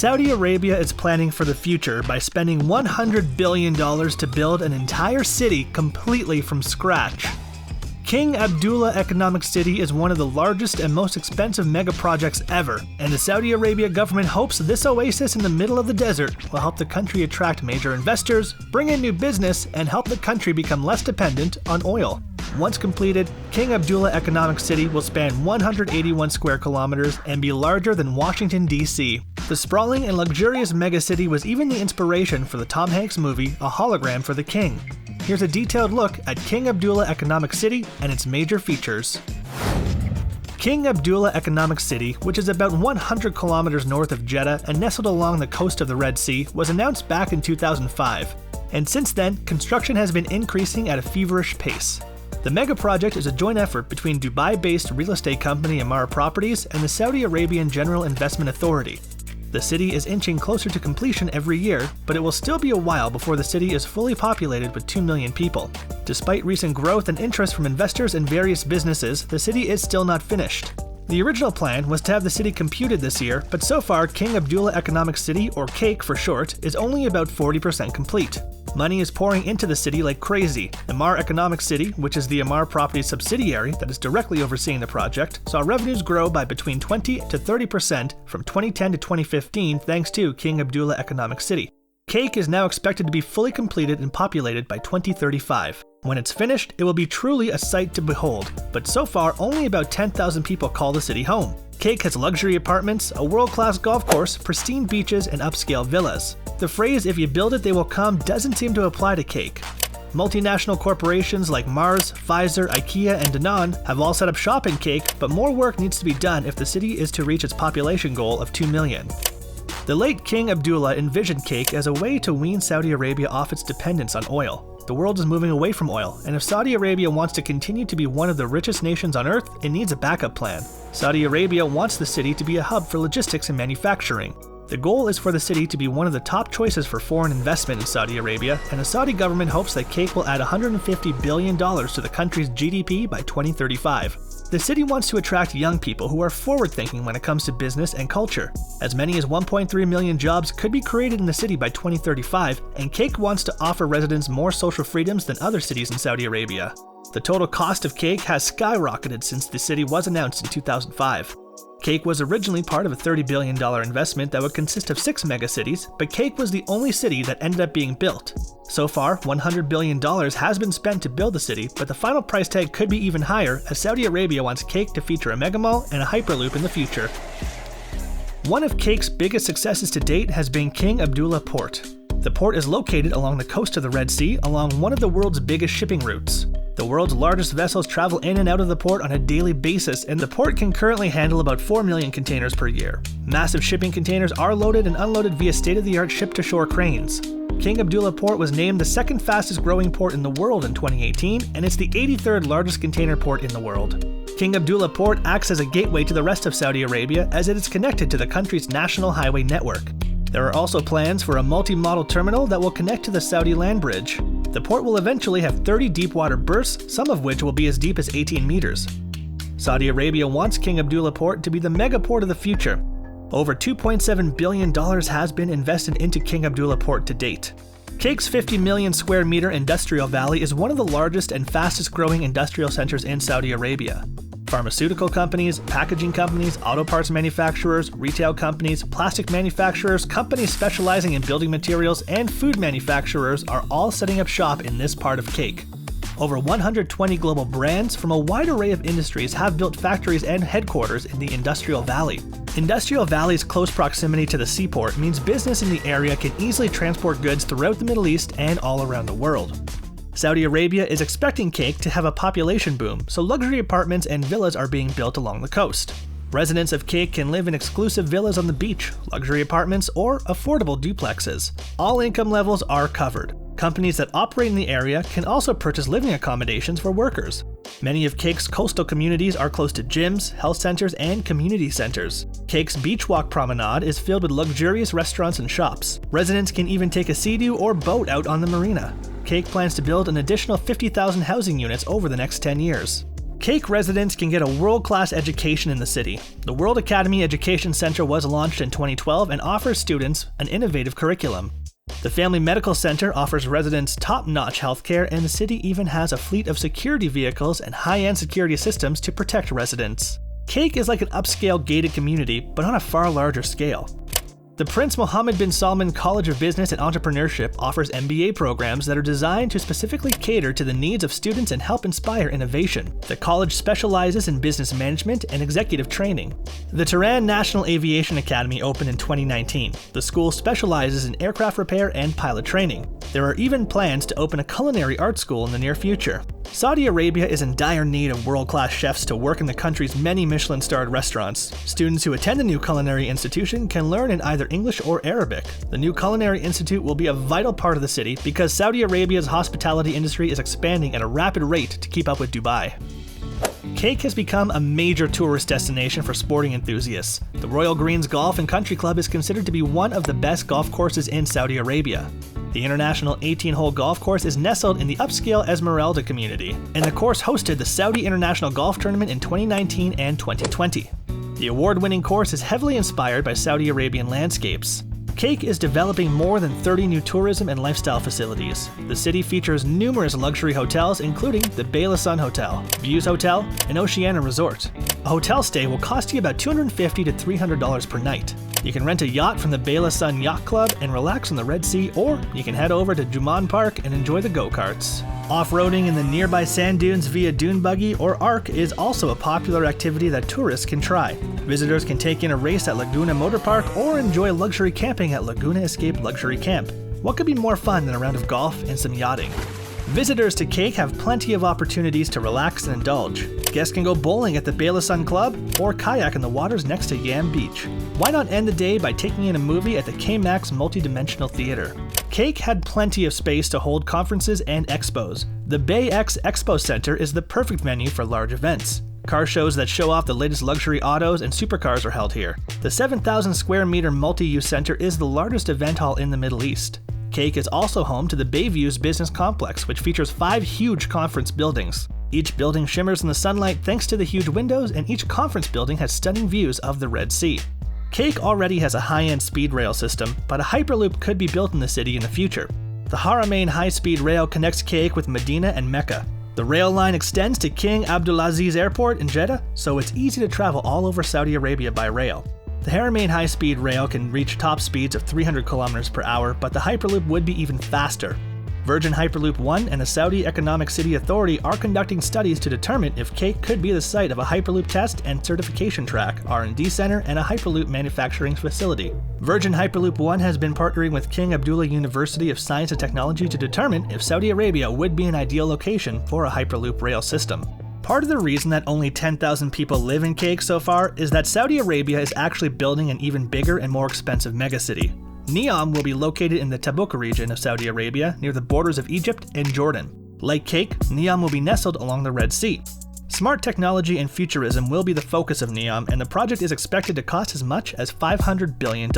Saudi Arabia is planning for the future by spending $100 billion to build an entire city completely from scratch. King Abdullah Economic City is one of the largest and most expensive mega projects ever, and the Saudi Arabia government hopes this oasis in the middle of the desert will help the country attract major investors, bring in new business, and help the country become less dependent on oil. Once completed, King Abdullah Economic City will span 181 square kilometers and be larger than Washington, D.C. The sprawling and luxurious megacity was even the inspiration for the Tom Hanks movie A Hologram for the King. Here's a detailed look at King Abdullah Economic City and its major features. King Abdullah Economic City, which is about 100 kilometers north of Jeddah and nestled along the coast of the Red Sea, was announced back in 2005. And since then, construction has been increasing at a feverish pace. The mega project is a joint effort between Dubai-based real estate company Emaar Properties and the Saudi Arabian General Investment Authority. The city is inching closer to completion every year, but it will still be a while before the city is fully populated with 2 million people. Despite recent growth and interest from investors and various businesses, the city is still not finished. The original plan was to have the city computed this year, but so far King Abdullah Economic City, or KAEC for short, is only about 40% complete. Money is pouring into the city like crazy. Emaar Economic City, which is the Emaar Properties subsidiary that is directly overseeing the project, saw revenues grow by between 20 to 30% from 2010 to 2015 thanks to King Abdullah Economic City. KAEC is now expected to be fully completed and populated by 2035. When it's finished, it will be truly a sight to behold, but so far only about 10,000 people call the city home. KAEC has luxury apartments, a world-class golf course, pristine beaches, and upscale villas. The phrase "if you build it, they will come" doesn't seem to apply to KAEC. Multinational corporations like Mars, Pfizer, IKEA, and Danone have all set up shop in KAEC, but more work needs to be done if the city is to reach its population goal of 2 million. The late King Abdullah envisioned KAEC as a way to wean Saudi Arabia off its dependence on oil. The world is moving away from oil, and if Saudi Arabia wants to continue to be one of the richest nations on earth, it needs a backup plan. Saudi Arabia wants the city to be a hub for logistics and manufacturing. The goal is for the city to be one of the top choices for foreign investment in Saudi Arabia, and the Saudi government hopes that KAEC will add $150 billion to the country's GDP by 2035. The city wants to attract young people who are forward-thinking when it comes to business and culture. As many as 1.3 million jobs could be created in the city by 2035, and KAEC wants to offer residents more social freedoms than other cities in Saudi Arabia. The total cost of KAEC has skyrocketed since the city was announced in 2005. KAEC was originally part of a $30 billion investment that would consist of 6 megacities, but KAEC was the only city that ended up being built. So far, $100 billion has been spent to build the city, but the final price tag could be even higher as Saudi Arabia wants KAEC to feature a megamall and a hyperloop in the future. One of KAEC's biggest successes to date has been King Abdullah Port. The port is located along the coast of the Red Sea along one of the world's biggest shipping routes. The world's largest vessels travel in and out of the port on a daily basis, and the port can currently handle about 4 million containers per year. Massive shipping containers are loaded and unloaded via state-of-the-art ship-to-shore cranes. King Abdullah Port was named the second fastest growing port in the world in 2018, and it's the 83rd largest container port in the world. King Abdullah Port acts as a gateway to the rest of Saudi Arabia as it is connected to the country's national highway network. There are also plans for a multi-modal terminal that will connect to the Saudi land bridge. The port will eventually have 30 deep-water berths, some of which will be as deep as 18 meters. Saudi Arabia wants King Abdullah Port to be the mega port of the future. Over $2.7 billion has been invested into King Abdullah Port to date. KAEC's 50 million square meter industrial valley is one of the largest and fastest growing industrial centers in Saudi Arabia. Pharmaceutical companies, packaging companies, auto parts manufacturers, retail companies, plastic manufacturers, companies specializing in building materials, and food manufacturers are all setting up shop in this part of KAEC. Over 120 global brands from a wide array of industries have built factories and headquarters in the Industrial Valley. Industrial Valley's close proximity to the seaport means business in the area can easily transport goods throughout the Middle East and all around the world. Saudi Arabia is expecting KAEC to have a population boom, so luxury apartments and villas are being built along the coast. Residents of KAEC can live in exclusive villas on the beach, luxury apartments, or affordable duplexes. All income levels are covered. Companies that operate in the area can also purchase living accommodations for workers. Many of KAEC's coastal communities are close to gyms, health centers, and community centers. KAEC's Beach Walk Promenade is filled with luxurious restaurants and shops. Residents can even take a sea-doo or boat out on the marina. KAEC plans to build an additional 50,000 housing units over the next 10 years. KAEC residents can get a world-class education in the city. The World Academy Education Center was launched in 2012 and offers students an innovative curriculum. The Family Medical Center offers residents top-notch healthcare, and the city even has a fleet of security vehicles and high-end security systems to protect residents. KAEC is like an upscale gated community, but on a far larger scale. The Prince Mohammed bin Salman College of Business and Entrepreneurship offers MBA programs that are designed to specifically cater to the needs of students and help inspire innovation. The college specializes in business management and executive training. The Tehran National Aviation Academy opened in 2019. The school specializes in aircraft repair and pilot training. There are even plans to open a culinary art school in the near future. Saudi Arabia is in dire need of world-class chefs to work in the country's many Michelin-starred restaurants. Students who attend the new culinary institution can learn in either English or Arabic. The new culinary institute will be a vital part of the city because Saudi Arabia's hospitality industry is expanding at a rapid rate to keep up with Dubai. KAEC has become a major tourist destination for sporting enthusiasts. The Royal Greens Golf and Country Club is considered to be one of the best golf courses in Saudi Arabia. The international 18-hole golf course is nestled in the upscale Esmeralda community, and the course hosted the Saudi International Golf Tournament in 2019 and 2020. The award-winning course is heavily inspired by Saudi Arabian landscapes. KAEC is developing more than 30 new tourism and lifestyle facilities. The city features numerous luxury hotels, including the Lessen Hotel, Views Hotel, and Oceana Resort. A hotel stay will cost you about $250 to $300 per night. You can rent a yacht from the Lessen Yacht Club and relax on the Red Sea, or you can head over to Juman Park and enjoy the go-karts. Off-roading in the nearby sand dunes via dune buggy or arc is also a popular activity that tourists can try. Visitors can take in a race at Laguna Motor Park or enjoy luxury camping at Laguna Escape Luxury Camp. What could be more fun than a round of golf and some yachting? Visitors to KAEC have plenty of opportunities to relax and indulge. Guests can go bowling at the Lessen Club or kayak in the waters next to Yam Beach. Why not end the day by taking in a movie at the KMAX Multidimensional Theater? KAEC had plenty of space to hold conferences and expos. The Bay X Expo Center is the perfect venue for large events. Car shows that show off the latest luxury autos and supercars are held here. The 7,000 square meter multi-use center is the largest event hall in the Middle East. KAEC is also home to the Bayviews Business Complex, which features 5 huge conference buildings. Each building shimmers in the sunlight thanks to the huge windows, and each conference building has stunning views of the Red Sea. KAEC already has a high-end speed rail system, but a hyperloop could be built in the city in the future. The Haramain high-speed rail connects KAEC with Medina and Mecca. The rail line extends to King Abdulaziz Airport in Jeddah, so it's easy to travel all over Saudi Arabia by rail. The Haramain high-speed rail can reach top speeds of 300 km per hour, but the Hyperloop would be even faster. Virgin Hyperloop 1 and the Saudi Economic City Authority are conducting studies to determine if KAEC could be the site of a Hyperloop test and certification track, R&D center, and a Hyperloop manufacturing facility. Virgin Hyperloop 1 has been partnering with King Abdullah University of Science and Technology to determine if Saudi Arabia would be an ideal location for a Hyperloop rail system. Part of the reason that only 10,000 people live in KAEC so far is that Saudi Arabia is actually building an even bigger and more expensive megacity. NEOM will be located in the Tabuk region of Saudi Arabia, near the borders of Egypt and Jordan. Like KAEC, NEOM will be nestled along the Red Sea. Smart technology and futurism will be the focus of NEOM, and the project is expected to cost as much as $500 billion.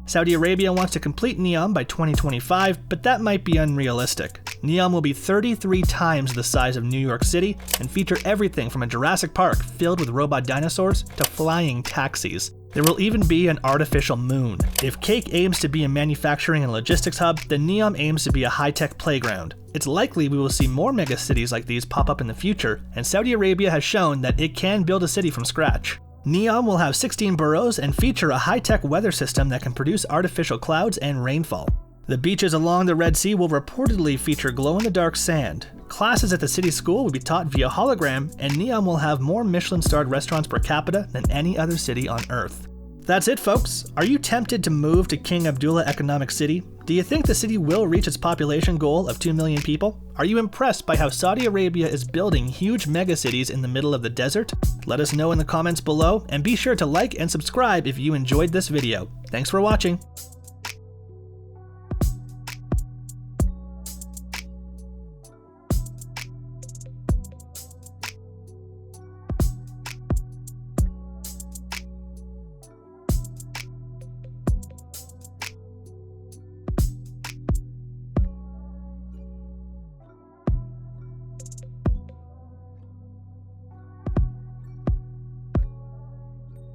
Saudi Arabia wants to complete NEOM by 2025, but that might be unrealistic. NEOM will be 33 times the size of New York City and feature everything from a Jurassic Park filled with robot dinosaurs to flying taxis. There will even be an artificial moon. If KAEC aims to be a manufacturing and logistics hub, then NEOM aims to be a high-tech playground. It's likely we will see more megacities like these pop up in the future, and Saudi Arabia has shown that it can build a city from scratch. NEOM will have 16 boroughs and feature a high-tech weather system that can produce artificial clouds and rainfall. The beaches along the Red Sea will reportedly feature glow-in-the-dark sand. Classes at the city school will be taught via hologram, and NEOM will have more Michelin-starred restaurants per capita than any other city on Earth. That's it, folks. Are you tempted to move to King Abdullah Economic City? Do you think the city will reach its population goal of 2 million people? Are you impressed by how Saudi Arabia is building huge megacities in the middle of the desert? Let us know in the comments below, and be sure to like and subscribe if you enjoyed this video. Thanks for watching.